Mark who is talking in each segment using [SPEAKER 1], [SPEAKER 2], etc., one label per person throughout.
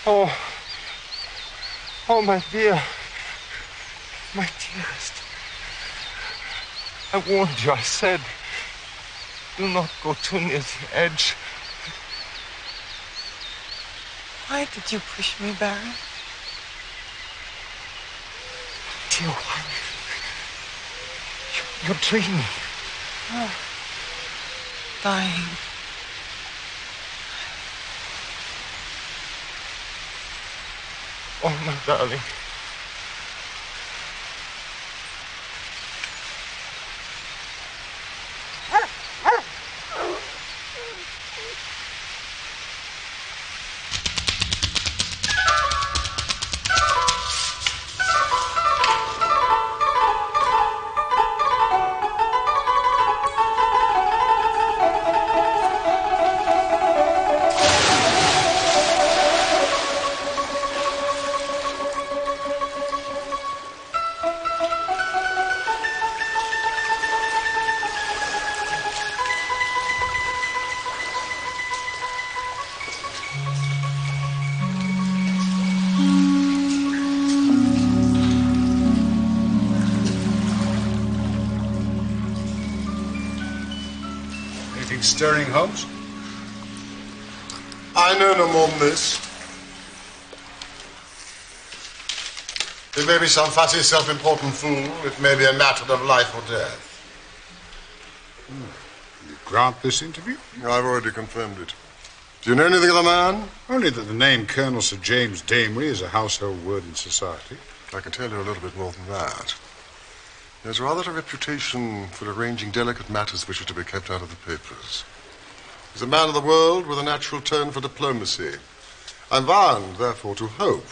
[SPEAKER 1] Oh. Oh, my dear. My dearest. I warned you. I said, do not go too near the edge.
[SPEAKER 2] Why did you push me, Baron?
[SPEAKER 1] Dear wife, you're dreaming.
[SPEAKER 2] Oh, dying.
[SPEAKER 1] Oh, my darling.
[SPEAKER 3] Stirring, Holmes?
[SPEAKER 4] I know no more than this. It may be some fussy, self-important fool. It may be a matter of life or death.
[SPEAKER 3] You grant this interview?
[SPEAKER 4] I've already confirmed it. Do you know anything of the man?
[SPEAKER 3] Only that the name Colonel Sir James Damery is a household word in society.
[SPEAKER 4] I can tell you a little bit more than that. He has rather a reputation for arranging delicate matters which are to be kept out of the papers. He's a man of the world with a natural turn for diplomacy. I'm bound, therefore, to hope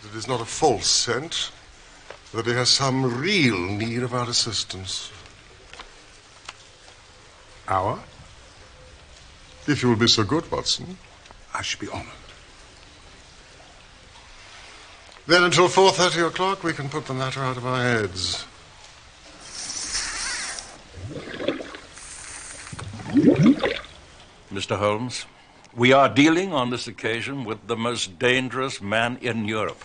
[SPEAKER 4] that it is not a false scent, that he has some real need of our assistance.
[SPEAKER 3] Our?
[SPEAKER 4] If you will be so good, Watson.
[SPEAKER 3] I should be honored.
[SPEAKER 4] Then until 4:30 o'clock, we can put the matter out of our heads.
[SPEAKER 5] Mr. Holmes, we are dealing on this occasion with the most dangerous man in Europe.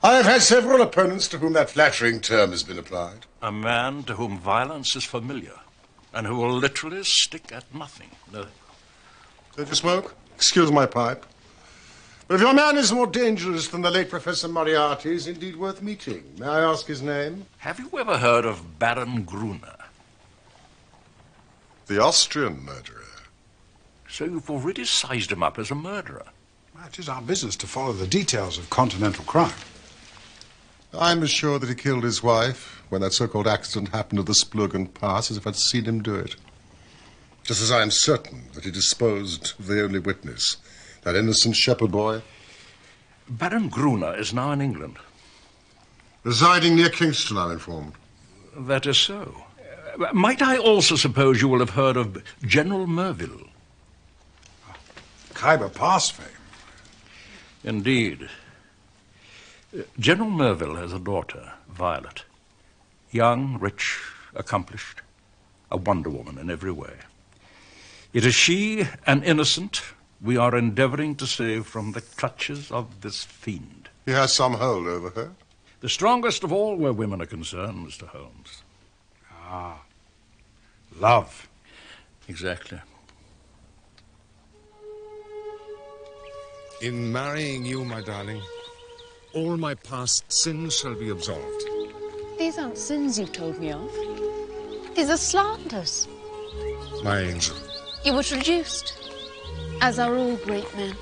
[SPEAKER 4] I have had several opponents to whom that flattering term has been applied.
[SPEAKER 5] A man to whom violence is familiar and who will literally stick at nothing. No.
[SPEAKER 4] Don't you smoke? Excuse my pipe. But if your man is more dangerous than the late Professor Moriarty, he's indeed worth meeting. May I ask his name?
[SPEAKER 5] Have you ever heard of Baron Gruner?
[SPEAKER 4] The Austrian murderer.
[SPEAKER 5] So you've already sized him up as a murderer.
[SPEAKER 3] It is our business to follow the details of continental crime.
[SPEAKER 4] I'm as sure that he killed his wife when that so-called accident happened at the Splugen Pass as if I'd seen him do it. Just as I am certain that he disposed of the only witness, that innocent shepherd boy.
[SPEAKER 5] Baron Gruner is now in England.
[SPEAKER 4] Residing near Kingston, I'm informed.
[SPEAKER 5] That is so. Might I also suppose you will have heard of General Merville?
[SPEAKER 3] Khyber Pass fame.
[SPEAKER 5] Indeed. General Merville has a daughter, Violet. Young, rich, accomplished, a wonder woman in every way. It is she, an innocent, we are endeavoring to save from the clutches of this fiend.
[SPEAKER 4] He has some hold over her?
[SPEAKER 5] The strongest of all where women are concerned, Mr. Holmes.
[SPEAKER 3] Ah, love.
[SPEAKER 5] Exactly.
[SPEAKER 6] In marrying you, my darling, all my past sins shall be absolved.
[SPEAKER 7] These aren't sins you've told me of. These are slanders.
[SPEAKER 6] My angel.
[SPEAKER 7] You were traduced, as are all great men.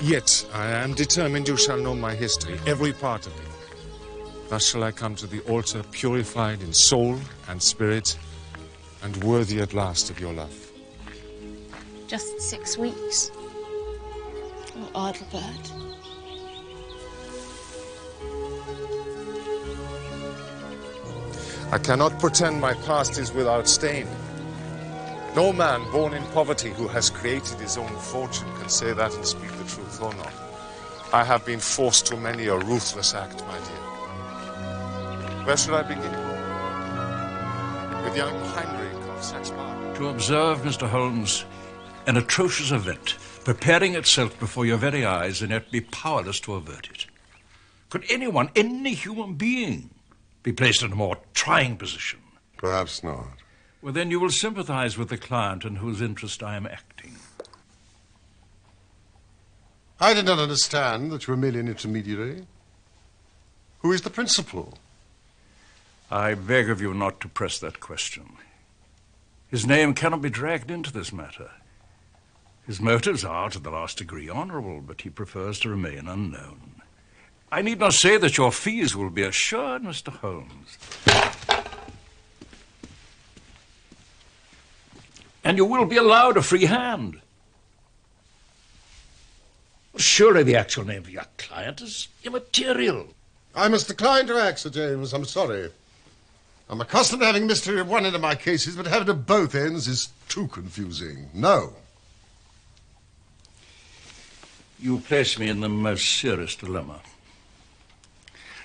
[SPEAKER 6] Yet I am determined you shall know my history, every part of it. Thus shall I come to the altar purified in soul and spirit, and worthy at last of your love.
[SPEAKER 7] Just 6 weeks. Oh, Adelbert.
[SPEAKER 6] I cannot pretend my past is without stain. No man born in poverty who has created his own fortune can say that and speak the truth or not. I have been forced to many a ruthless act, my dear. Where should I begin? With young Heinrich of Saxe-Baden.
[SPEAKER 5] To observe, Mr. Holmes, an atrocious event preparing itself before your very eyes, and yet be powerless to avert it. Could anyone, any human being, be placed in a more trying position?
[SPEAKER 4] Perhaps not.
[SPEAKER 5] Well, then you will sympathize with the client in whose interest I am acting.
[SPEAKER 4] I did not understand that you were merely an intermediary. Who is the principal?
[SPEAKER 5] I beg of you not to press that question. His name cannot be dragged into this matter. His motives are to the last degree honorable, but he prefers to remain unknown. I need not say that your fees will be assured, Mr. Holmes. And you will be allowed a free hand. Surely the actual name of your client is immaterial.
[SPEAKER 4] I must decline to act, Sir James. I'm sorry. I'm accustomed to having mystery at one end of my cases, but having it at both ends is too confusing. No.
[SPEAKER 5] You place me in the most serious dilemma.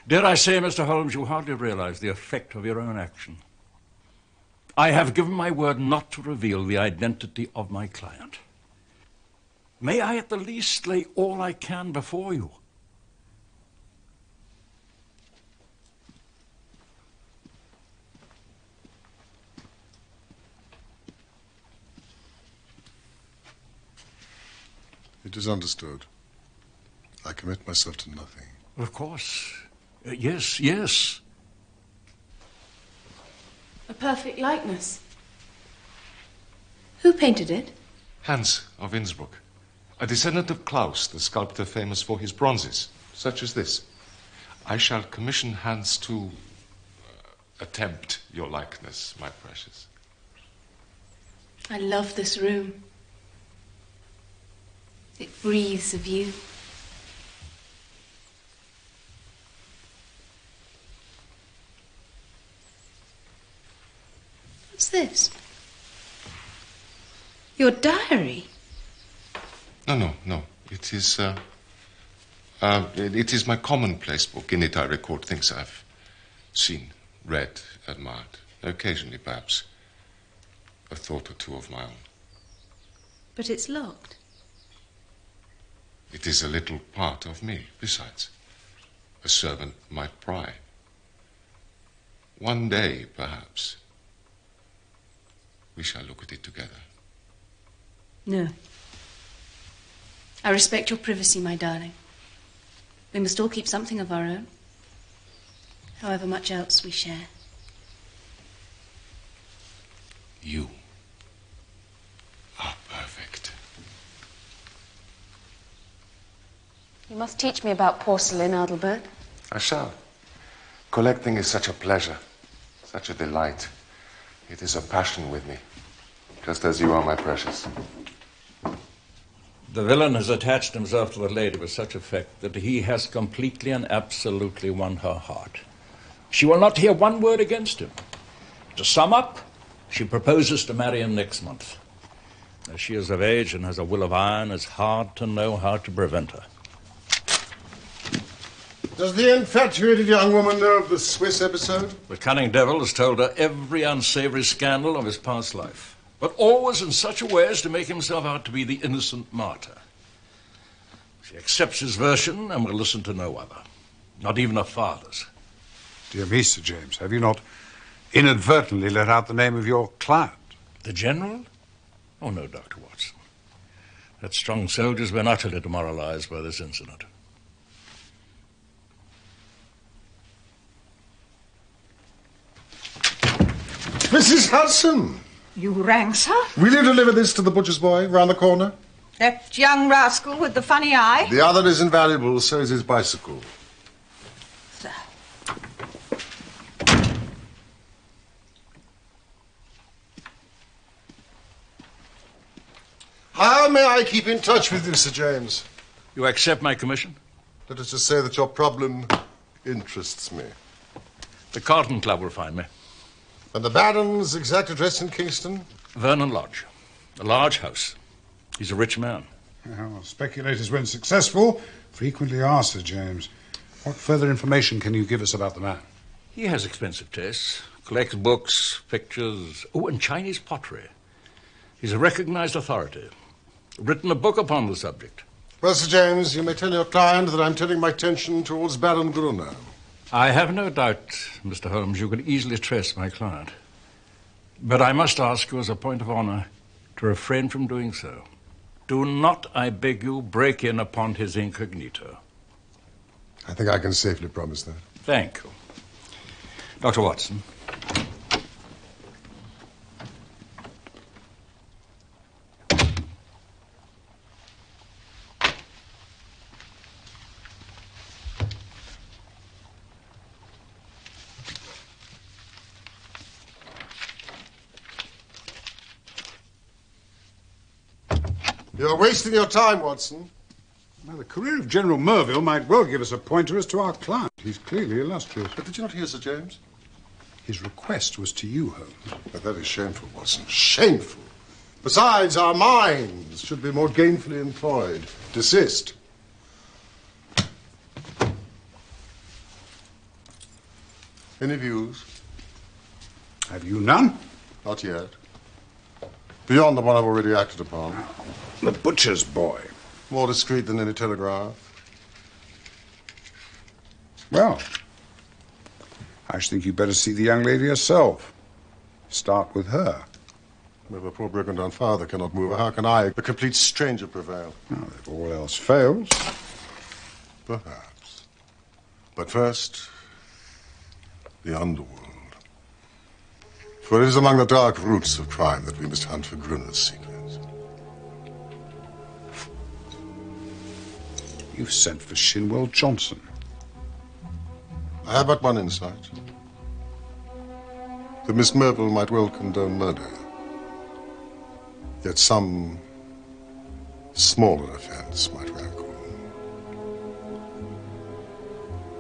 [SPEAKER 5] Dare I say, Mr. Holmes, you hardly realize the effect of your own action. I have given my word not to reveal the identity of my client. May I at the least lay all I can before you?
[SPEAKER 4] It is understood. I commit myself to nothing.
[SPEAKER 5] Of course. Yes, yes.
[SPEAKER 7] A perfect likeness. Who painted it?
[SPEAKER 8] Hans of Innsbruck, a descendant of Klaus, the sculptor famous for his bronzes, such as this. I shall commission Hans to attempt your likeness, my precious.
[SPEAKER 7] I love this room. It breathes of you. What's this? Your diary?
[SPEAKER 8] No. It is my commonplace book. In it I record things I've seen, read, admired. Occasionally, perhaps, a thought or two of my own.
[SPEAKER 7] But it's locked.
[SPEAKER 8] It is a little part of me, besides. A servant might pry. One day, perhaps, we shall look at it together.
[SPEAKER 7] No. I respect your privacy, my darling. We must all keep something of our own, however much else we share.
[SPEAKER 8] You are perfect.
[SPEAKER 7] You must teach me about porcelain, Adelbert.
[SPEAKER 8] I shall. Collecting is such a pleasure, such a delight. It is a passion with me, just as you are, my precious.
[SPEAKER 5] The villain has attached himself to the lady with such effect that he has completely and absolutely won her heart. She will not hear one word against him. To sum up, she proposes to marry him next month. As she is of age and has a will of iron, it's hard to know how to prevent her.
[SPEAKER 4] Does the infatuated young woman know of the Swiss episode?
[SPEAKER 5] The cunning devil has told her every unsavory scandal of his past life, but always in such a way as to make himself out to be the innocent martyr. She accepts his version and will listen to no other, not even her father's.
[SPEAKER 3] Dear me, Sir James, have you not inadvertently let out the name of your client?
[SPEAKER 5] The General? Oh, no, Dr. Watson. That strong soldier's been utterly demoralized by this incident.
[SPEAKER 4] Mrs. Hudson!
[SPEAKER 9] You rang, sir?
[SPEAKER 4] Will you deliver this to the butcher's boy round the corner?
[SPEAKER 9] That young rascal with the funny eye?
[SPEAKER 4] The other is invaluable, so is his bicycle.
[SPEAKER 9] Sir.
[SPEAKER 4] How may I keep in touch with you, Sir James?
[SPEAKER 5] You accept my commission?
[SPEAKER 4] Let us just say that your problem interests me.
[SPEAKER 5] The Carlton Club will find me.
[SPEAKER 4] And the Baron's exact address in Kingston?
[SPEAKER 5] Vernon Lodge. A large house. He's a rich man.
[SPEAKER 3] Well, speculators, when successful, frequently are, Sir James. What further information can you give us about the man?
[SPEAKER 5] He has expensive tastes. Collects books, pictures, and Chinese pottery. He's a recognized authority. written a book upon the subject.
[SPEAKER 4] Well, Sir James, you may tell your client that I'm turning my attention towards Baron Gruner.
[SPEAKER 5] I have no doubt, Mr. Holmes, you can easily trace my client. But I must ask you as a point of honor to refrain from doing so. Do not, I beg you, break in upon his incognito.
[SPEAKER 4] I think I can safely promise that.
[SPEAKER 5] Thank you. Dr. Watson.
[SPEAKER 4] You're wasting your time, Watson.
[SPEAKER 3] Now, the career of General Merville might well give us a pointer as to our client. He's clearly illustrious.
[SPEAKER 4] But did you not hear, Sir James?
[SPEAKER 3] His request was to you, Holmes.
[SPEAKER 4] But that is shameful, Watson. Shameful. Besides, our minds should be more gainfully employed. Desist. Any views?
[SPEAKER 3] Have you none?
[SPEAKER 4] Not yet. Beyond the one I've already acted upon.
[SPEAKER 3] The butcher's boy.
[SPEAKER 4] More discreet than any telegraph.
[SPEAKER 3] Well, I should think you'd better see the young lady herself. Start with her.
[SPEAKER 4] If a poor broken-down father cannot move her, how can I, a complete stranger, prevail?
[SPEAKER 3] Now, if all else fails...
[SPEAKER 4] Perhaps. But first, the underworld. For it is among the dark roots of crime that we must hunt for Gruner's secrets.
[SPEAKER 3] You've sent for Shinwell Johnson.
[SPEAKER 4] I have but one insight. That Miss Merville might well condone murder. Yet some smaller offense might rankle.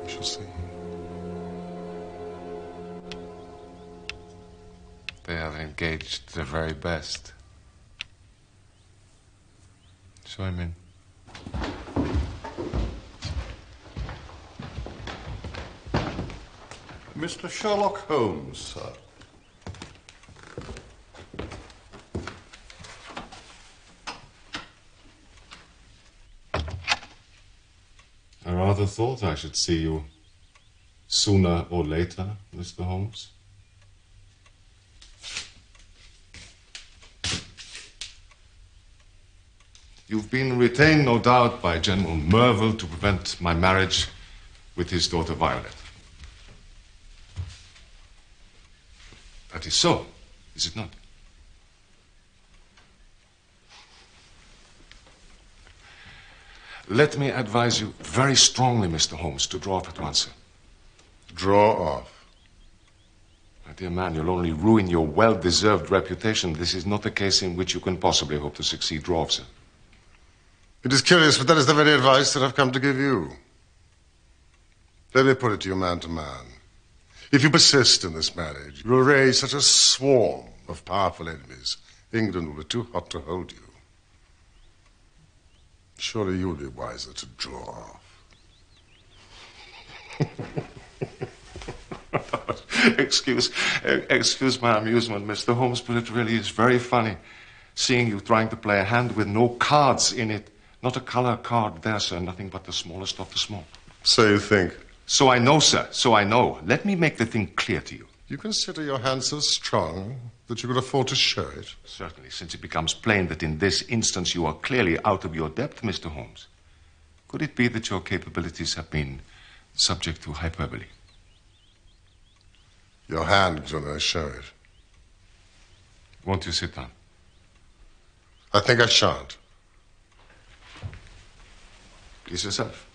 [SPEAKER 4] We shall see.
[SPEAKER 8] They have engaged the very best. Show him in.
[SPEAKER 10] Mr. Sherlock Holmes, sir.
[SPEAKER 8] I rather thought I should see you sooner or later, Mr. Holmes. You've been retained, no doubt, by General Merville to prevent my marriage with his daughter Violet. That is so, is it not? Let me advise you very strongly, Mr. Holmes, to draw off at once, sir.
[SPEAKER 4] Draw off?
[SPEAKER 8] My dear man, you'll only ruin your well-deserved reputation. This is not a case in which you can possibly hope to succeed. Draw off, sir.
[SPEAKER 4] It is curious, but that is the very advice that I've come to give you. Let me put it to you man to man. If you persist in this marriage, you will raise such a swarm of powerful enemies, England will be too hot to hold you. Surely you'll be wiser to draw off.
[SPEAKER 8] Excuse my amusement, Mr. Holmes, but it really is very funny seeing you trying to play a hand with no cards in it. Not a color card there, sir. Nothing but the smallest of the small.
[SPEAKER 4] So you think?
[SPEAKER 8] So I know, sir. So I know. Let me make the thing clear to you.
[SPEAKER 4] You consider your hand so strong that you could afford to show it?
[SPEAKER 8] Certainly, since it becomes plain that in this instance you are clearly out of your depth, Mr. Holmes. Could it be that your capabilities have been subject to hyperbole?
[SPEAKER 4] Your hand, Gruner, show it.
[SPEAKER 8] Won't you sit down?
[SPEAKER 4] I think I shan't.
[SPEAKER 8] Please yourself.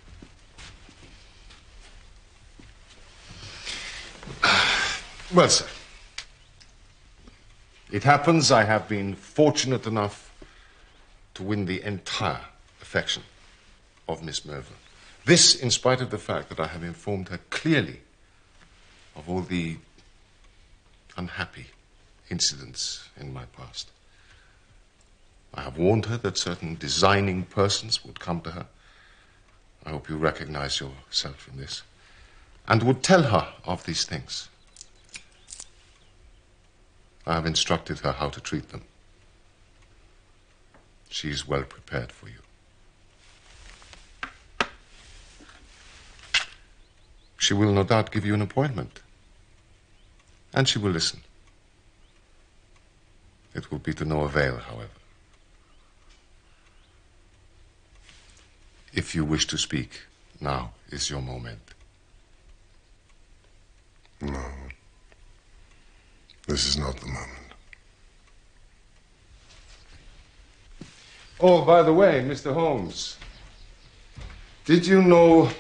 [SPEAKER 8] Well, sir, it happens I have been fortunate enough to win the entire affection of Miss Merville. This in spite of the fact that I have informed her clearly of all the unhappy incidents in my past. I have warned her that certain designing persons would come to her. I hope you recognize yourself in this. And would tell her of these things. I have instructed her how to treat them. she is well prepared for you. She will no doubt give you an appointment. And she will listen. It will be to no avail, however. If you wish to speak, now is your moment.
[SPEAKER 4] No. This is not the moment.
[SPEAKER 8] Oh, by the way, Mr. Holmes, did you know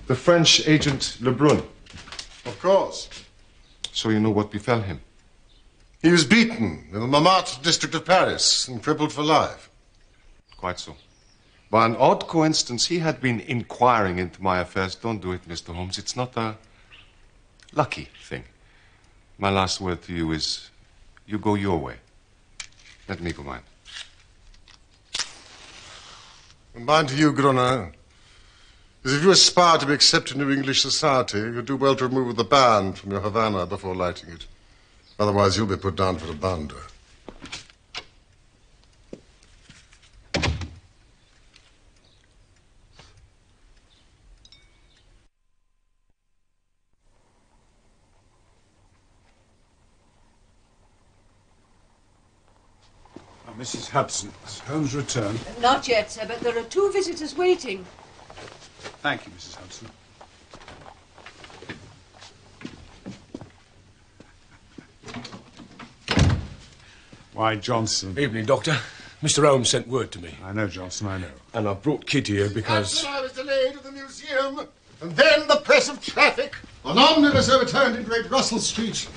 [SPEAKER 8] the French agent Lebrun?
[SPEAKER 4] Of course.
[SPEAKER 8] So you know what befell him?
[SPEAKER 4] He was beaten in the Montmartre district of Paris and crippled for life.
[SPEAKER 8] Quite so. By an odd coincidence, he had been inquiring into my affairs. Don't do it, Mr. Holmes. It's not a lucky thing. My last word to you is, you go your way. Let me go mine.
[SPEAKER 4] And mine to you, Gruner, is if you aspire to be accepted into English society, you do well to remove the band from your Havana before lighting it. Otherwise, you'll be put down for a bounder.
[SPEAKER 3] Mrs. Hudson, has Holmes returned?
[SPEAKER 11] Not yet, sir, but there are 2 visitors waiting.
[SPEAKER 3] Thank you, Mrs. Hudson. Why, Johnson.
[SPEAKER 12] Evening, Doctor. Mr. Holmes sent word to me.
[SPEAKER 3] I know, Johnson, I know.
[SPEAKER 12] And I brought Kit here because...
[SPEAKER 4] I was delayed at the museum, and then the press of traffic. An omnibus overturned in Great Russell Street.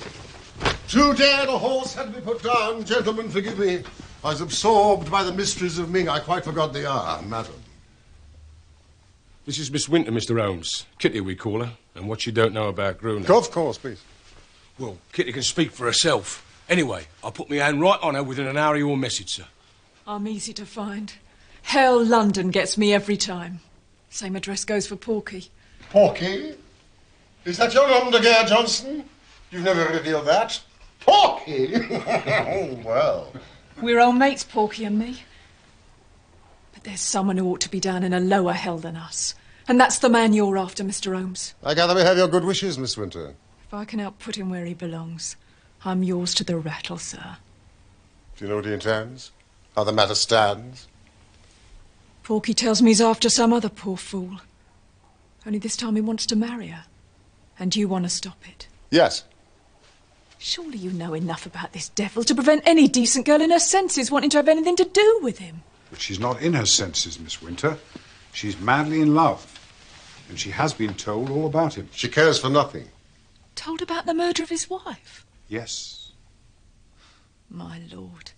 [SPEAKER 4] Too dead a horse had to be put down. Gentlemen, forgive me. I was absorbed by the mysteries of Ming. I quite forgot the hour, madam.
[SPEAKER 12] This is Miss Winter, Mr. Holmes. Kitty, we call her. And what she don't know about Gruner.
[SPEAKER 4] Of course, please.
[SPEAKER 12] Well, Kitty can speak for herself. Anyway, I'll put my hand right on her within an hour of your message, sir.
[SPEAKER 13] I'm easy to find. Hell, London gets me every time. Same address goes for Porky.
[SPEAKER 4] Porky? Is that your nom de guerre, Johnson? You've never revealed that. Porky? Oh, well.
[SPEAKER 13] We're old mates, Porky and me. But there's someone who ought to be down in a lower hell than us. And that's the man you're after, Mr. Holmes.
[SPEAKER 4] I gather we have your good wishes, Miss Winter.
[SPEAKER 13] If I can help put him where he belongs, I'm yours to the rattle, sir.
[SPEAKER 4] Do you know what he intends? How the matter stands?
[SPEAKER 13] Porky tells me he's after some other poor fool. Only this time he wants to marry her. And you want to stop it.
[SPEAKER 4] Yes.
[SPEAKER 13] Surely you know enough about this devil to prevent any decent girl in her senses wanting to have anything to do with him.
[SPEAKER 3] But she's not in her senses, Miss Winter. She's madly in love. And she has been told all about him.
[SPEAKER 4] She cares for nothing.
[SPEAKER 13] Told about the murder of his wife?
[SPEAKER 3] Yes.
[SPEAKER 13] My lord.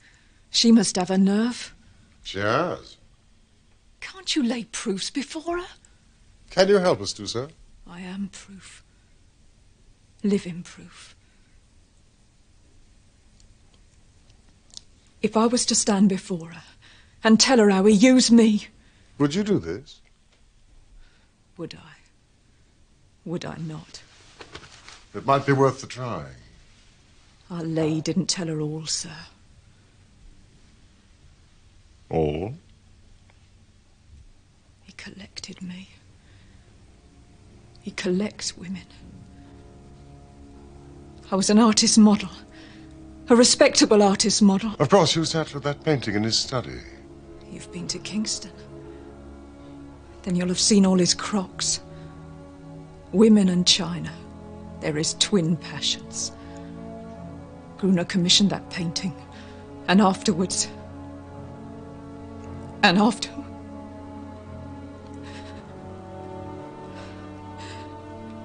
[SPEAKER 13] She must have a nerve.
[SPEAKER 4] She has.
[SPEAKER 13] Can't you lay proofs before her?
[SPEAKER 4] Can you help us to, sir?
[SPEAKER 13] I am proof. Living proof. If I was to stand before her and tell her how he used me...
[SPEAKER 4] Would you do this?
[SPEAKER 13] Would I? Would I not?
[SPEAKER 4] It might be worth the trying.
[SPEAKER 13] Our lay didn't tell her all, sir.
[SPEAKER 4] All?
[SPEAKER 13] He collected me. He collects women. I was an artist model. A respectable artist model.
[SPEAKER 4] Of course, you sat with that painting in his study.
[SPEAKER 13] You've been to Kingston. Then you'll have seen all his crocs. Women and China. They're his twin passions. Gruner commissioned that painting. And afterwards...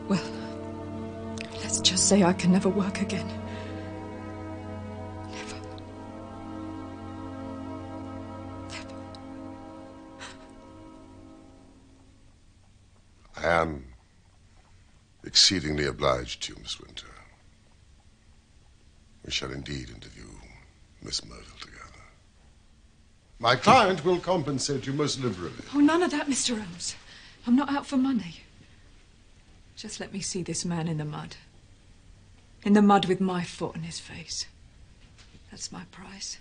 [SPEAKER 13] Well, let's just say I can never work again. Never. Never.
[SPEAKER 4] I am exceedingly obliged to you, Miss Winter. We shall indeed interview Miss Merville together. My client will compensate you most liberally.
[SPEAKER 13] Oh, none of that, Mr. Holmes. I'm not out for money. Just let me see this man in the mud. In the mud with my foot in his face. That's my price.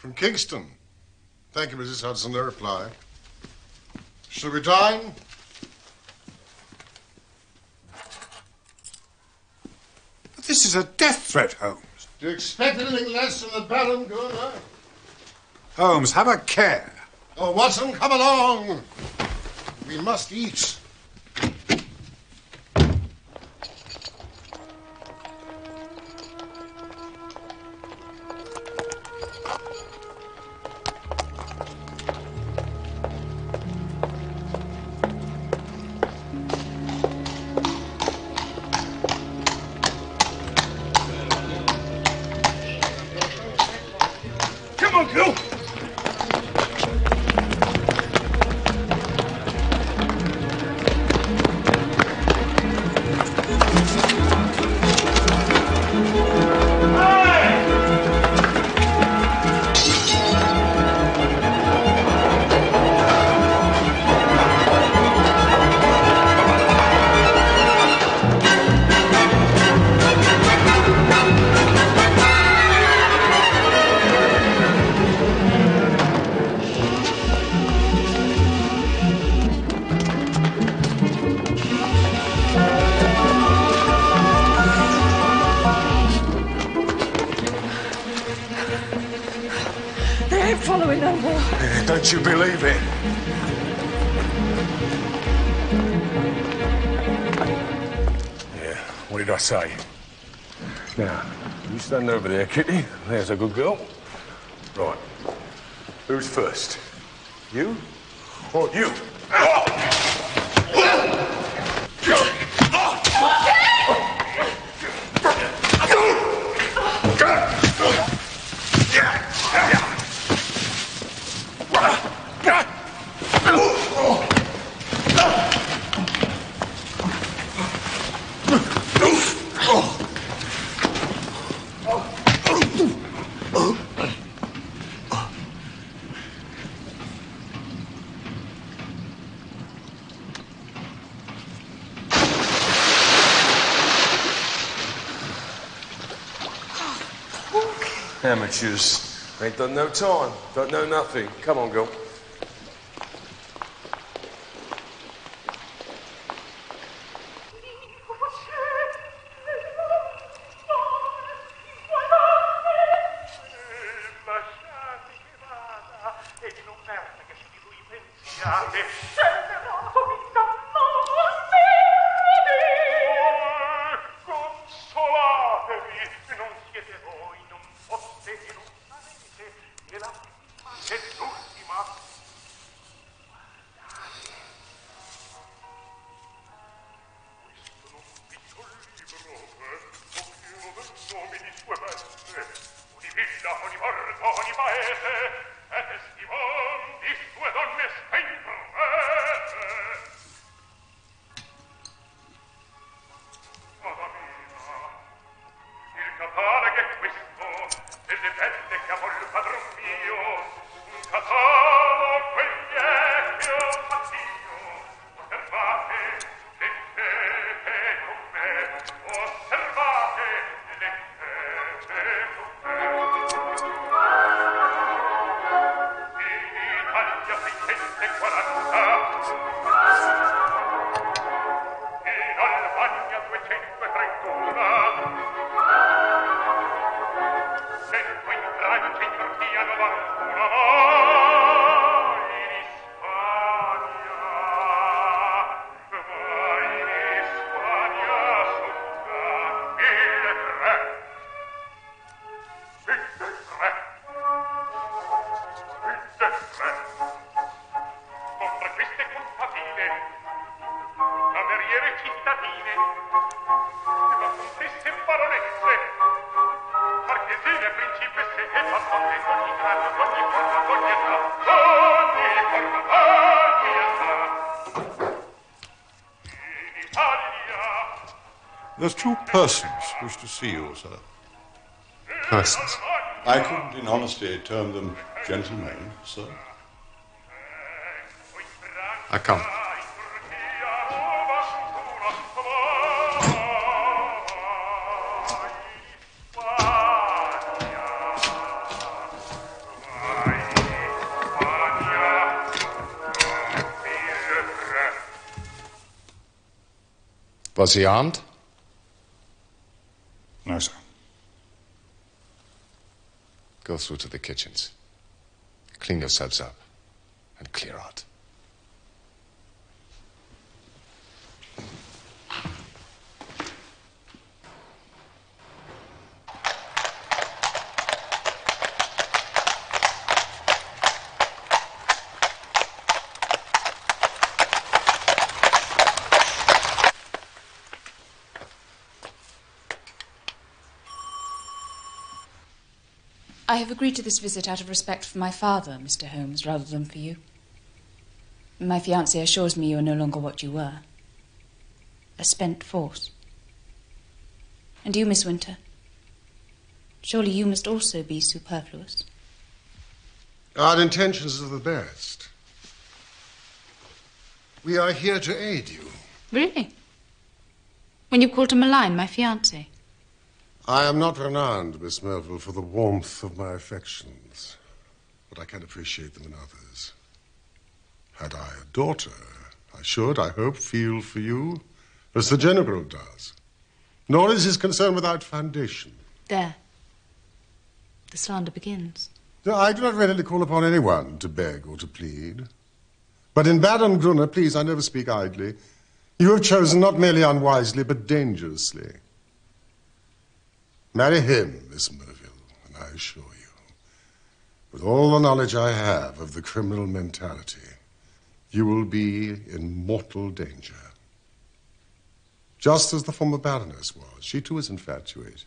[SPEAKER 4] From Kingston. Thank you, Mrs. Hudson. No reply. Shall we dine?
[SPEAKER 3] This is a death threat, Holmes.
[SPEAKER 4] Do you expect anything less from the Baron, Gurner?
[SPEAKER 3] Holmes, have a care.
[SPEAKER 4] Oh, Watson, come along. We must eat.
[SPEAKER 5] Come on, Gil.
[SPEAKER 13] They ain't following no more.
[SPEAKER 12] Don't you believe it? Yeah, what did I say? Now, you stand over there, Kitty. There's a good girl. Right. Who's first? You or you? Amateurs. Ain't done no time. Don't know nothing. Come on, girl.
[SPEAKER 10] There's two persons wish to see you, sir.
[SPEAKER 4] Persons?
[SPEAKER 10] I could, in honesty, term them gentlemen, sir.
[SPEAKER 4] I come.
[SPEAKER 6] Was he armed?
[SPEAKER 3] No, sir.
[SPEAKER 6] Go through to the kitchens. Clean yourselves up and clear out.
[SPEAKER 7] I have agreed to this visit out of respect for my father, Mr. Holmes, rather than for you. My fiancé assures me you are no longer what you were. A spent force. And you, Miss Winter, surely you must also be superfluous.
[SPEAKER 4] Our intentions are the best. We are here to aid you.
[SPEAKER 7] Really? When you call to malign my fiancé?
[SPEAKER 4] I am not renowned, Miss Melville, for the warmth of my affections, but I can appreciate them in others. Had I a daughter, I should, I hope, feel for you as the General does. Nor is his concern without foundation.
[SPEAKER 7] There. The slander begins.
[SPEAKER 4] No, I do not readily call upon anyone to beg or to plead. But in Baron Gruner, please, I never speak idly, you have chosen not merely unwisely, but dangerously. Marry him, Miss Merville, and I assure you, with all the knowledge I have of the criminal mentality, you will be in mortal danger. Just as the former Baroness was. She too is infatuated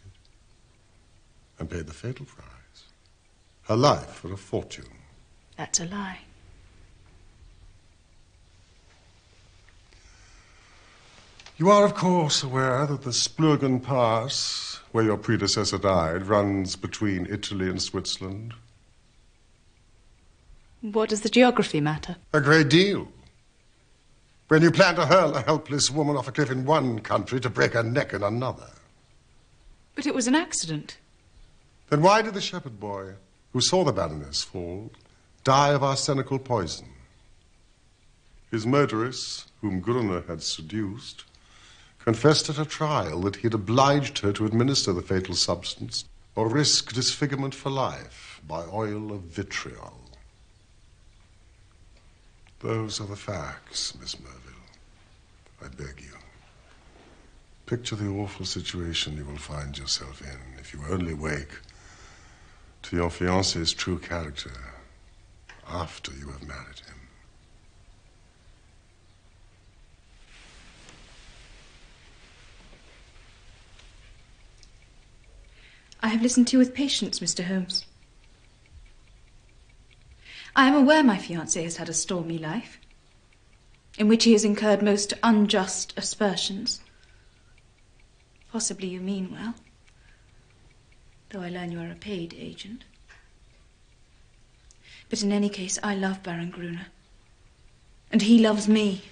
[SPEAKER 4] and paid the fatal price. Her life for a fortune.
[SPEAKER 7] That's a lie.
[SPEAKER 4] You are, of course, aware that the Splurgen Pass, where your predecessor died, runs between Italy and Switzerland.
[SPEAKER 7] What does the geography matter?
[SPEAKER 4] A great deal. When you plan to hurl a helpless woman off a cliff in one country to break her neck in another.
[SPEAKER 7] But it was an accident.
[SPEAKER 4] Then why did the shepherd boy, who saw the Baroness fall, die of arsenical poison? His murderess, whom Gruner had seduced, confessed at a trial that he had obliged her to administer the fatal substance or risk disfigurement for life by oil of vitriol. Those are the facts, Miss Merville. I beg you. Picture the awful situation you will find yourself in if you only wake to your fiancé's true character after you have married him.
[SPEAKER 7] I have listened to you with patience, Mr. Holmes. I am aware my fiancé has had a stormy life, in which he has incurred most unjust aspersions. Possibly you mean well, though I learn you are a paid agent. But in any case, I love Baron Gruner, and he loves me.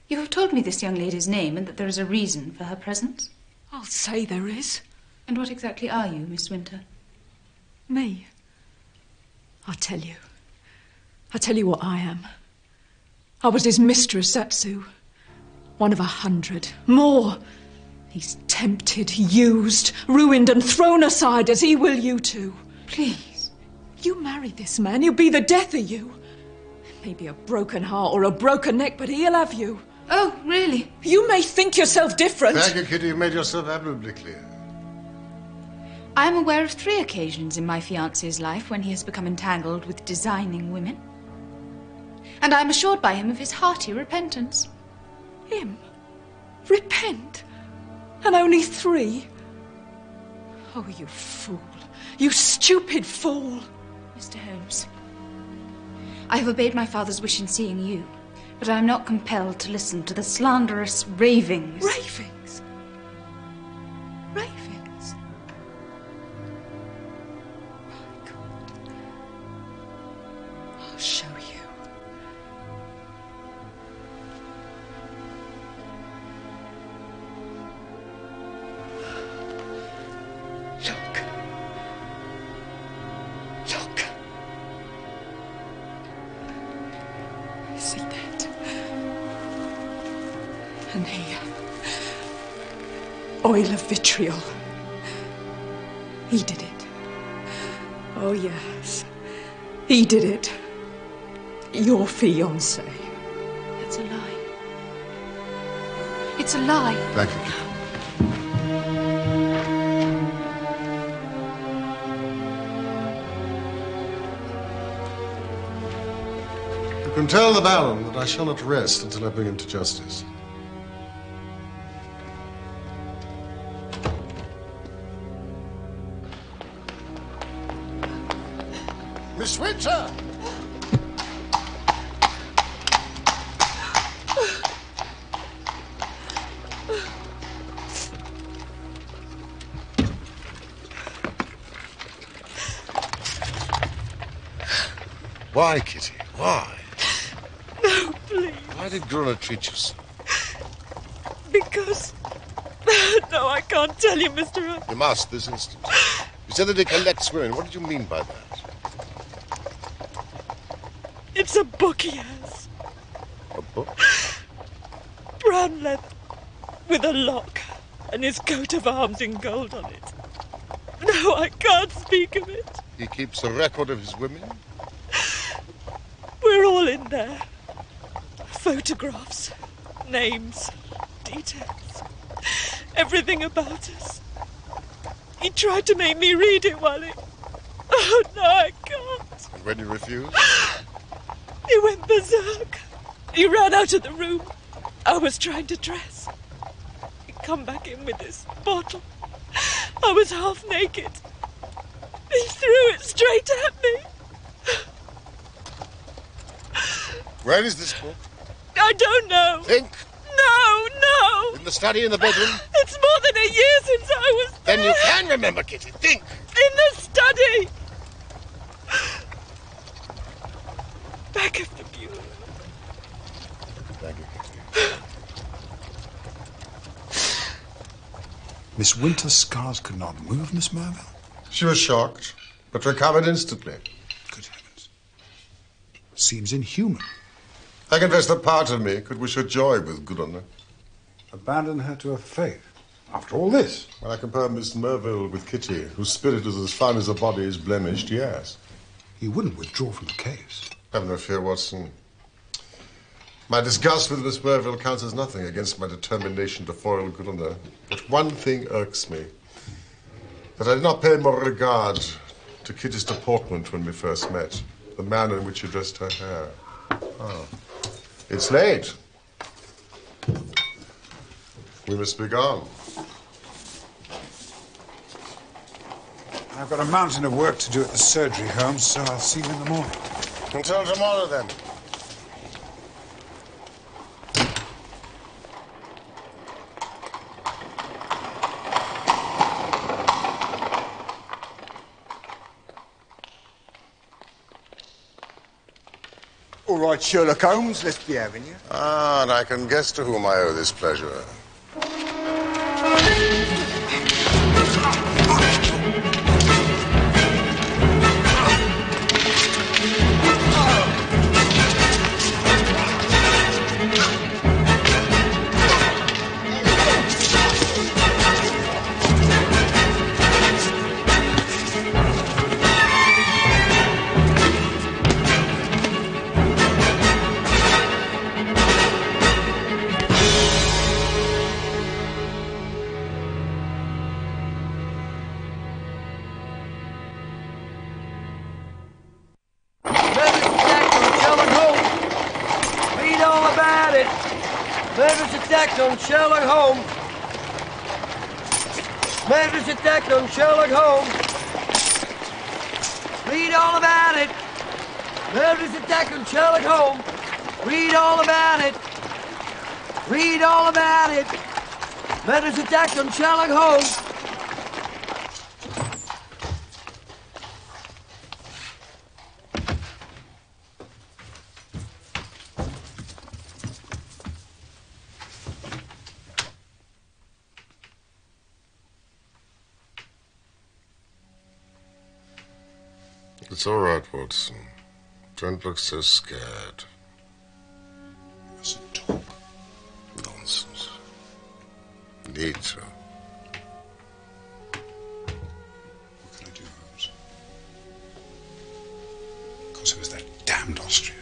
[SPEAKER 7] You have told me this young lady's name and that there is a reason for her presence?
[SPEAKER 13] I'll say there is.
[SPEAKER 7] And what exactly are you, Miss Winter?
[SPEAKER 13] Me? I'll tell you. I'll tell you what I am. I was his mistress, Satsu. One of 100. More. He's tempted, used, ruined and thrown aside as he will you too.
[SPEAKER 7] Please.
[SPEAKER 13] You marry this man, he'll be the death of you. Maybe a broken heart or a broken neck, but he'll have you.
[SPEAKER 7] Oh, really?
[SPEAKER 13] You may think yourself different.
[SPEAKER 4] Thank you, Kitty. You've made yourself admirably clear.
[SPEAKER 7] I am aware of 3 occasions in my fiancé's life when he has become entangled with designing women. And I am assured by him of his hearty repentance.
[SPEAKER 13] Him? Repent? And only 3? Oh, you fool. You stupid fool.
[SPEAKER 7] Mr. Holmes, I have obeyed my father's wish in seeing you, but I am not compelled to listen to the slanderous ravings.
[SPEAKER 13] Ravings? Ravings? My God. I'll show you. Look. Look. See there? And he... oil of vitriol. He did it. Oh, yes. He did it. Your fiancé.
[SPEAKER 7] That's a lie. It's a lie.
[SPEAKER 4] Thank you, Kitty. You can tell the Baron that I shall not rest until I bring him to justice. Miss Winter! Why, Kitty? Why?
[SPEAKER 13] No, please.
[SPEAKER 4] Why did Gruner treat you so?
[SPEAKER 13] Because... No, I can't tell you, Mr. Holmes.
[SPEAKER 4] You must, this instant. You said that he collects women. What did you mean by that?
[SPEAKER 13] It's a book he has.
[SPEAKER 4] A book?
[SPEAKER 13] Brown leather, with a lock, and his coat of arms in gold on it. No, I can't speak of it.
[SPEAKER 4] He keeps a record of his women?
[SPEAKER 13] We're all in there. Photographs, names, details, everything about us. He tried to make me read it while he... Oh, no, I can't.
[SPEAKER 4] And when you refused?
[SPEAKER 13] He went berserk. He ran out of the room. I was trying to dress. He'd come back in with this bottle. I was half naked. He threw it straight at me.
[SPEAKER 4] Where is this book?
[SPEAKER 13] I don't know.
[SPEAKER 4] Think.
[SPEAKER 13] No.
[SPEAKER 4] In the study, in the bedroom?
[SPEAKER 13] It's more than a year since I was there.
[SPEAKER 4] Then you can remember, Kitty. Think.
[SPEAKER 13] In the study. Back of the bureau.
[SPEAKER 4] Thank you, Kitty.
[SPEAKER 3] Miss Winter's scars could not move, Miss Merville?
[SPEAKER 4] She was shocked, but recovered instantly.
[SPEAKER 3] Good heavens. Seems inhuman.
[SPEAKER 4] I confess that part of me could wish her joy with Gruner.
[SPEAKER 3] Abandon her to her fate. After all this.
[SPEAKER 4] When I compare Miss Merville with Kitty, whose spirit is as fine as her body is blemished, yes.
[SPEAKER 3] You wouldn't withdraw from the case.
[SPEAKER 4] Have no fear, Watson. My disgust with Miss Merville counts as nothing against my determination to foil Gruner. But one thing irks me. That I did not pay more regard to Kitty's deportment when we first met. The manner in which she dressed her hair. Oh. It's late. We must be gone.
[SPEAKER 3] I've got a mountain of work to do at the surgery, Holmes, so I'll see you in the morning.
[SPEAKER 4] Until tomorrow, then.
[SPEAKER 14] All right, Sherlock Holmes, let's be having you.
[SPEAKER 4] Ah, and I can guess to whom I owe this pleasure.
[SPEAKER 15] On Sherlock Holmes. Murderous attack on Sherlock Holmes. Read all about it. Murderous attack on Sherlock Holmes. Read all about it. Read all about it. Murderous attack on Sherlock Holmes.
[SPEAKER 4] It's all right, Watson. Don't look so scared.
[SPEAKER 3] You mustn't talk.
[SPEAKER 4] Nonsense. need to.
[SPEAKER 3] What can I do, Holmes? Of course, it was that damned Austrian.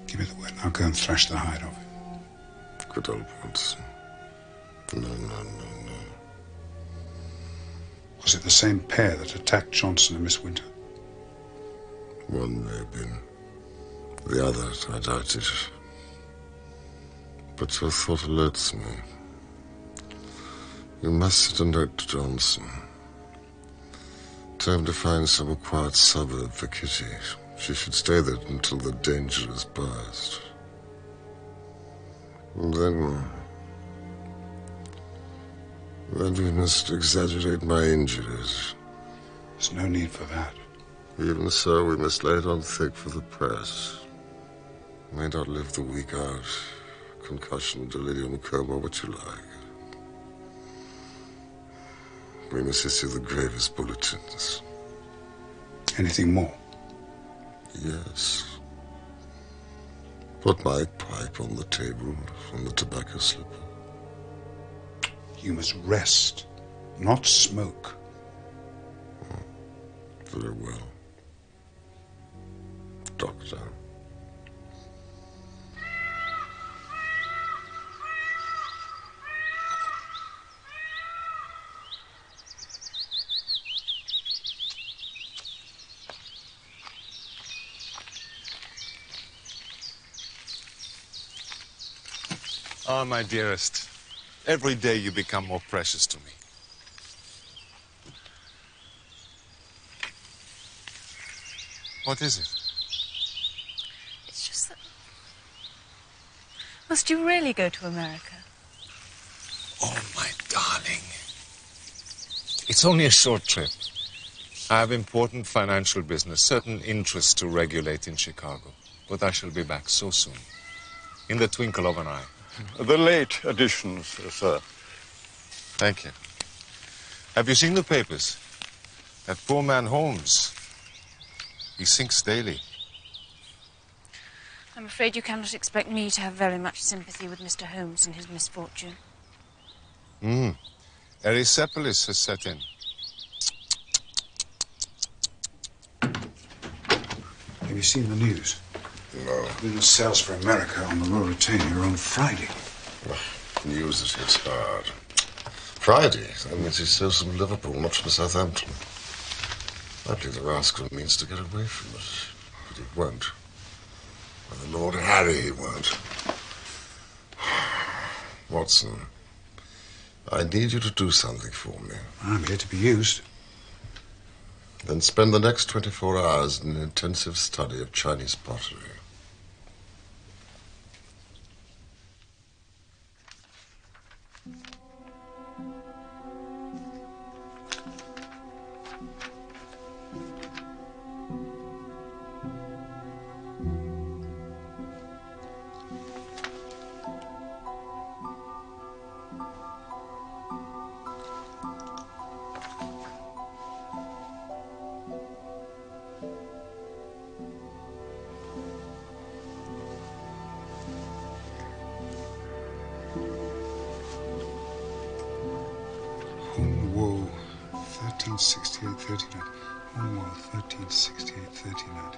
[SPEAKER 3] Give me the word, and I'll go and thrash the hide off him.
[SPEAKER 4] Good old Watson. No.
[SPEAKER 3] Was it the same pair that attacked Johnson and Miss Winter?
[SPEAKER 4] One may have been. The other, I doubt it. But your thought alerts me. You must send a note to Johnson. Tell him to find some quiet suburb for Kitty. She should stay there until the danger is past. And then we must exaggerate my injuries.
[SPEAKER 3] There's no need for that.
[SPEAKER 4] Even so, we must lay it on thick for the press. May not live the week out. Concussion, delirium, coma, what you like. We must issue the gravest bulletins.
[SPEAKER 3] Anything more?
[SPEAKER 4] Yes. Put my pipe on the table and the tobacco slipper.
[SPEAKER 3] You must rest, not smoke.
[SPEAKER 4] Very well. Doctor.
[SPEAKER 6] Ah, my dearest, every day you become more precious to me. What is it?
[SPEAKER 16] It's just that... Must you really go to America?
[SPEAKER 6] Oh, my darling. It's only a short trip. I have important financial business, certain interests to regulate in Chicago. But I shall be back so soon. In the twinkle of an eye.
[SPEAKER 10] The late editions, sir.
[SPEAKER 6] Thank you. Have you seen the papers? That poor man Holmes. He sinks daily.
[SPEAKER 16] I'm afraid you cannot expect me to have very much sympathy with Mr. Holmes and his misfortune.
[SPEAKER 6] Erysipelas has set in.
[SPEAKER 3] Have you seen the news?
[SPEAKER 4] No.
[SPEAKER 3] Lunar sails for America on the Ruritania on Friday.
[SPEAKER 4] News it hits hard. Friday? That means he sails from Liverpool, not from Southampton. I believe the rascal means to get away from us. But he won't. And the Lord Harry, he won't. Watson, I need you to do something for me.
[SPEAKER 3] I'm here to be used.
[SPEAKER 4] Then spend the next 24 hours in an intensive study of Chinese pottery.
[SPEAKER 3] Hong Wo, 1368-39. Hong Wo, 1368-39.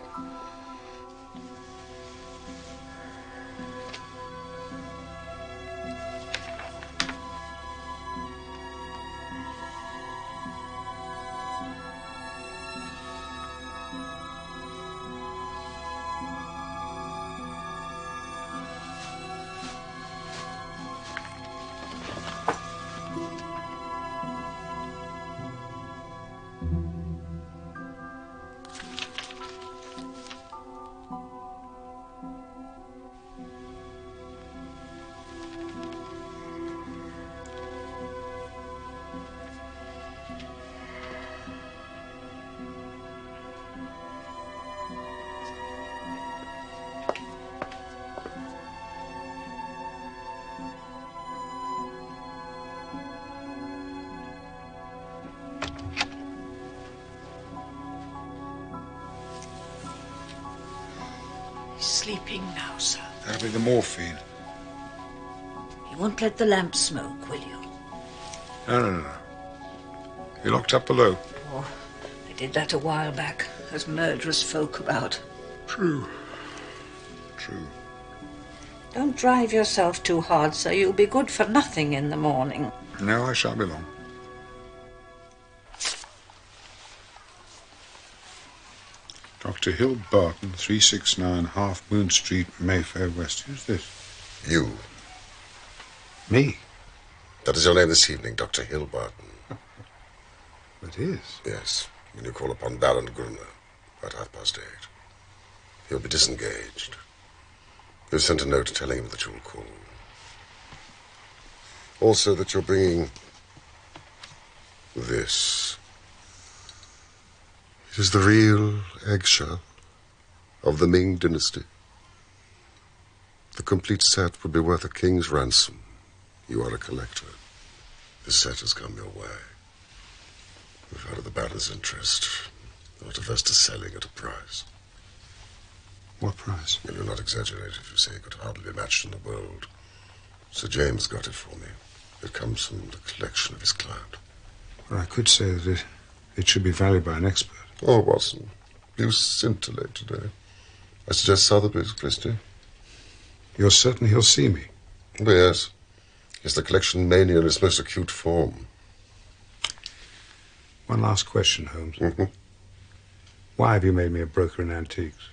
[SPEAKER 2] Sleeping now, sir.
[SPEAKER 3] That'll be the morphine.
[SPEAKER 11] You won't let the lamp smoke, will you?
[SPEAKER 3] No. He locked up below.
[SPEAKER 11] Oh, they did that a while back. There's murderous folk about.
[SPEAKER 3] True.
[SPEAKER 11] Don't drive yourself too hard, sir. You'll be good for nothing in the morning.
[SPEAKER 3] No, I shan't be long. Dr. Hill Barton, 369 Half Moon Street, Mayfair West. Who's this?
[SPEAKER 4] You.
[SPEAKER 3] Me?
[SPEAKER 4] That is your name this evening, Dr. Hill Barton.
[SPEAKER 3] It is?
[SPEAKER 4] Yes, when you call upon Baron Gruner at 8:30. He'll be disengaged. You've sent a note telling him that you'll call. Also that you're bringing this. It is the real eggshell of the Ming dynasty. The complete set would be worth a king's ransom. You are a collector. The set has come your way. We've heard of the Baron's interest. You're not averse to selling at a price.
[SPEAKER 3] What price?
[SPEAKER 4] Well, you're not exaggerate if you say it could hardly be matched in the world. Sir James got it for me. It comes from the collection of his client.
[SPEAKER 3] Well, I could say that it should be valued by an expert.
[SPEAKER 4] Oh, Watson, you scintillate today. I suggest Sotheby's, Christie.
[SPEAKER 3] You're certain he'll see me?
[SPEAKER 4] Oh, yes. It's the collection mania in its most acute form.
[SPEAKER 3] One last question, Holmes.
[SPEAKER 4] Mm-hmm.
[SPEAKER 3] Why have you made me a broker in antiques?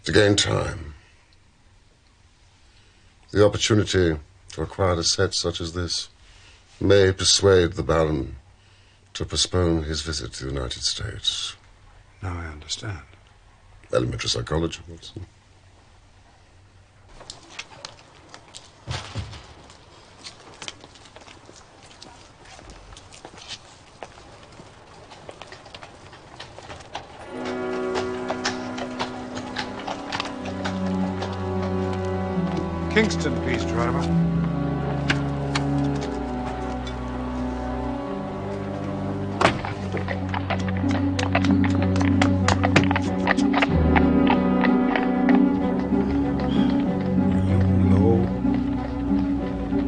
[SPEAKER 4] To gain time. The opportunity to acquire a set such as this may persuade the Baron to postpone his visit to the United States.
[SPEAKER 3] Now I understand.
[SPEAKER 4] Elementary psychology, Watson.
[SPEAKER 3] Kingston, please, driver. Lo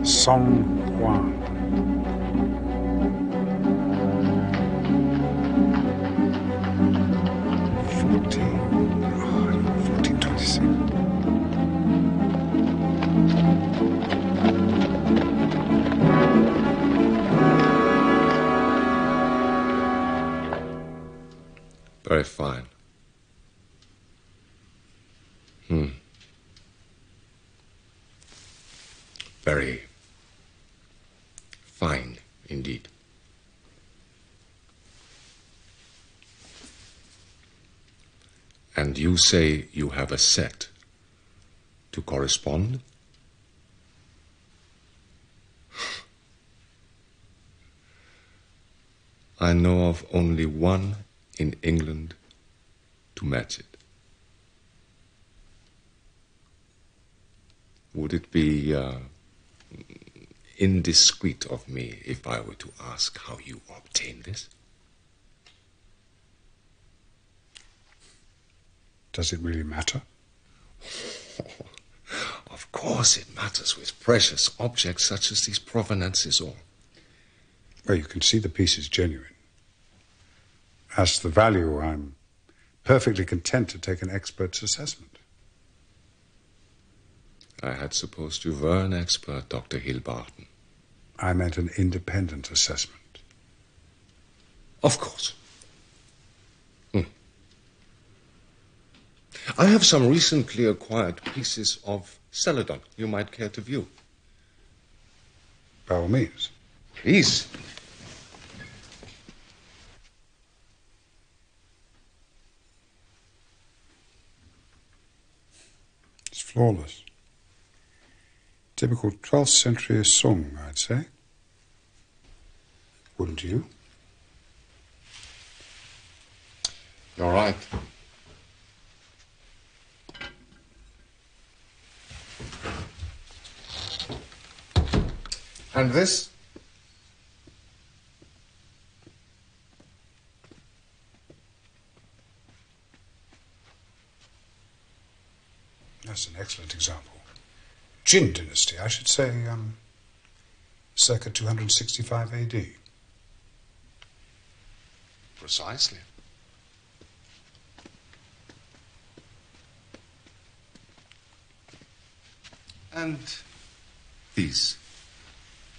[SPEAKER 3] Song Juan.
[SPEAKER 8] Very fine. Very fine indeed. And you say you have a set to correspond? I know of only one in England to match it. Would it be indiscreet of me if I were to ask how you obtained this?
[SPEAKER 3] Does it really matter?
[SPEAKER 8] Of course it matters with precious objects such as these provenances or...
[SPEAKER 3] Well, you can see the piece is genuine. As to the value, I'm perfectly content to take an expert's assessment.
[SPEAKER 8] I had supposed you were an expert, Dr. Hill Barton.
[SPEAKER 3] I meant an independent assessment.
[SPEAKER 8] Of course. I have some recently acquired pieces of celadon you might care to view.
[SPEAKER 3] By all means.
[SPEAKER 8] Please.
[SPEAKER 3] It's flawless. Typical 12th century Song, I'd say. Wouldn't you?
[SPEAKER 8] You're right. And this?
[SPEAKER 3] That's an excellent example. Jin dynasty, I should say, circa 265 AD.
[SPEAKER 8] Precisely. And these?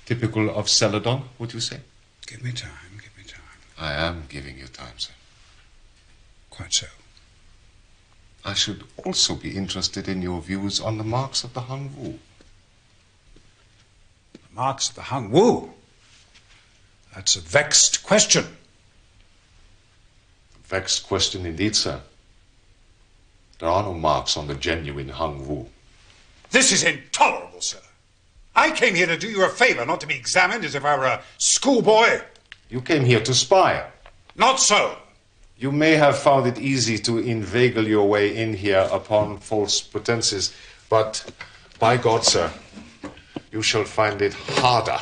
[SPEAKER 8] Typical of Celadon, would you say?
[SPEAKER 3] Give me time, give me time.
[SPEAKER 8] I am giving you time, sir.
[SPEAKER 3] Quite so.
[SPEAKER 8] I should also be interested in your views on the marks of the Hung Wu.
[SPEAKER 3] The marks of the Hung Wu? That's a vexed question.
[SPEAKER 8] Vexed question indeed, sir. There are no marks on the genuine Hung Wu.
[SPEAKER 3] This is intolerable, sir. I came here to do you a favor, not to be examined as if I were a schoolboy.
[SPEAKER 8] You came here to spy.
[SPEAKER 3] Not so.
[SPEAKER 8] You may have found it easy to inveigle your way in here upon false pretenses, but by God, sir, you shall find it harder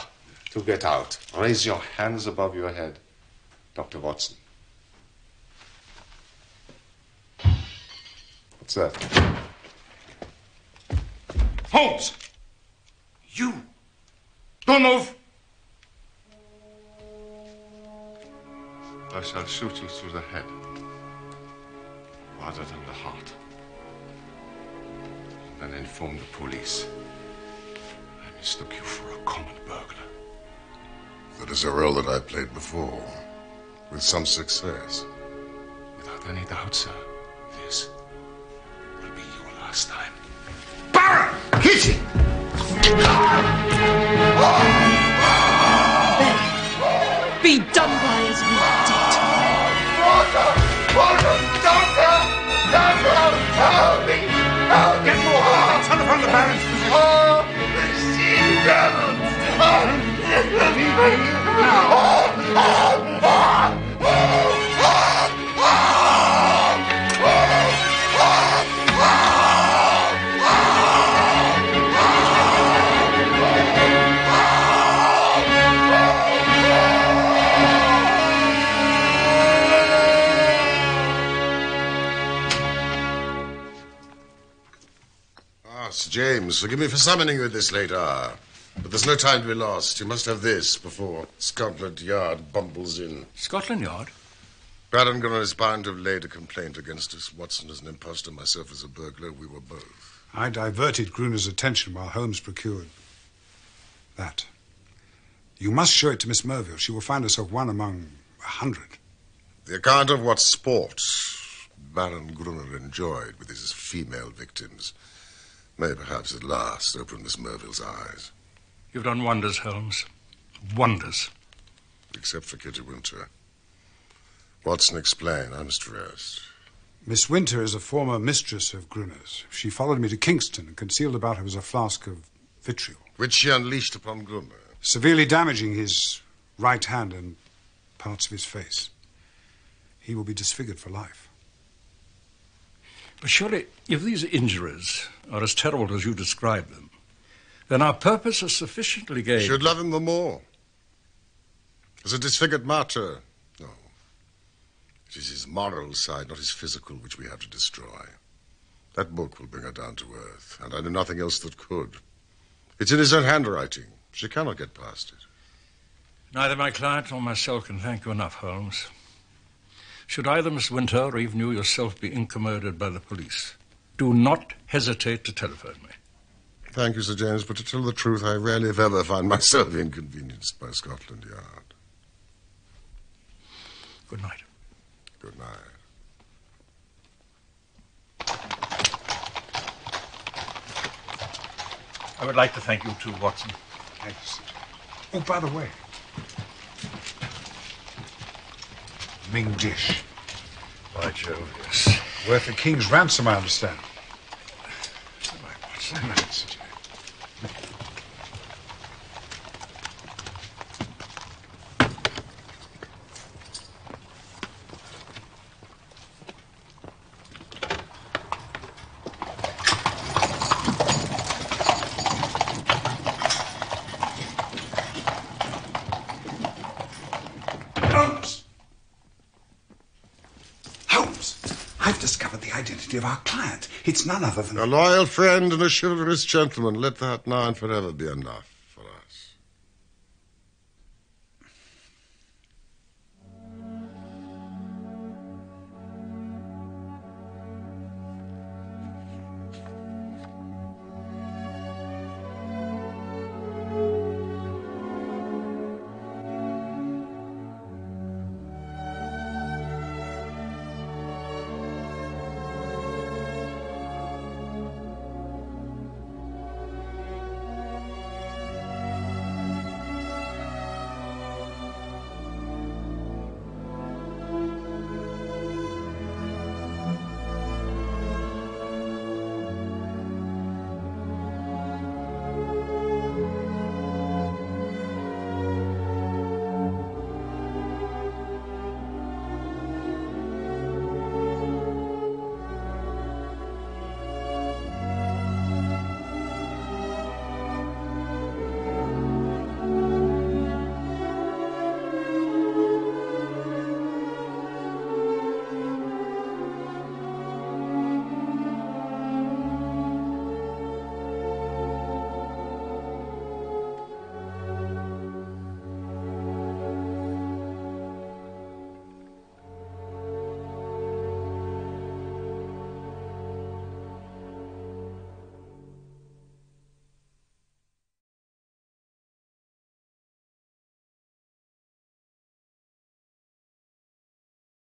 [SPEAKER 8] to get out. Raise your hands above your head, Dr. Watson. What's that?
[SPEAKER 3] Holmes! You! Don't move!
[SPEAKER 8] I shall shoot you through the head, rather than the heart. And then inform the police. I mistook you for a common burglar.
[SPEAKER 4] That is a role that I played before, with some success.
[SPEAKER 8] Without any doubt, sir, this will be your last time.
[SPEAKER 3] Baron! Kitty!
[SPEAKER 13] Be done by as we did.
[SPEAKER 3] Help me! Help! Get more! I'll telephone the Baron's physician. Oh,
[SPEAKER 4] Sir James, forgive me for summoning you at this late hour. But there's no time to be lost. You must have this before Scotland Yard bumbles in.
[SPEAKER 5] Scotland Yard?
[SPEAKER 4] Baron Gunnar is bound to have laid a complaint against us. Watson as an impostor, myself as a burglar. We were both.
[SPEAKER 3] I diverted Gruner's attention while Holmes procured that. You must show it to Miss Merville. She will find herself one among 100.
[SPEAKER 4] The account of what sport Baron Gruner enjoyed with his female victims may perhaps at last open Miss Merville's eyes.
[SPEAKER 5] You've done wonders, Holmes. Wonders.
[SPEAKER 4] Except for Kitty Winter. Watson, explain. I must rest.
[SPEAKER 3] Miss Winter is a former mistress of Gruner's. She followed me to Kingston and concealed about her was a flask of vitriol.
[SPEAKER 4] Which she unleashed upon Gruner.
[SPEAKER 3] Severely damaging his right hand and parts of his face. He will be disfigured for life.
[SPEAKER 5] But surely, if these injuries are as terrible as you describe them, then our purpose is sufficiently gained.
[SPEAKER 4] Should love him the more. As a disfigured martyr, no. It is his moral side, not his physical, which we have to destroy. That book will bring her down to earth, and I know nothing else that could. It's in his own handwriting. She cannot get past it.
[SPEAKER 5] Neither my client nor myself can thank you enough, Holmes. Should either Miss Winter or even you yourself be incommoded by the police, do not hesitate to telephone me.
[SPEAKER 4] Thank you, Sir James, but to tell the truth, I rarely if ever find myself inconvenienced by Scotland Yard.
[SPEAKER 5] Good night.
[SPEAKER 4] Good night.
[SPEAKER 5] I would like to thank you too, Watson.
[SPEAKER 3] Thanks. Oh, by the way, Ming dish.
[SPEAKER 5] By Jove, yes.
[SPEAKER 3] Worth the king's ransom, I understand. Good night, Sir James. I've discovered the identity of our client. It's none other than...
[SPEAKER 4] A loyal friend and a chivalrous gentleman. Let that now and forever be enough.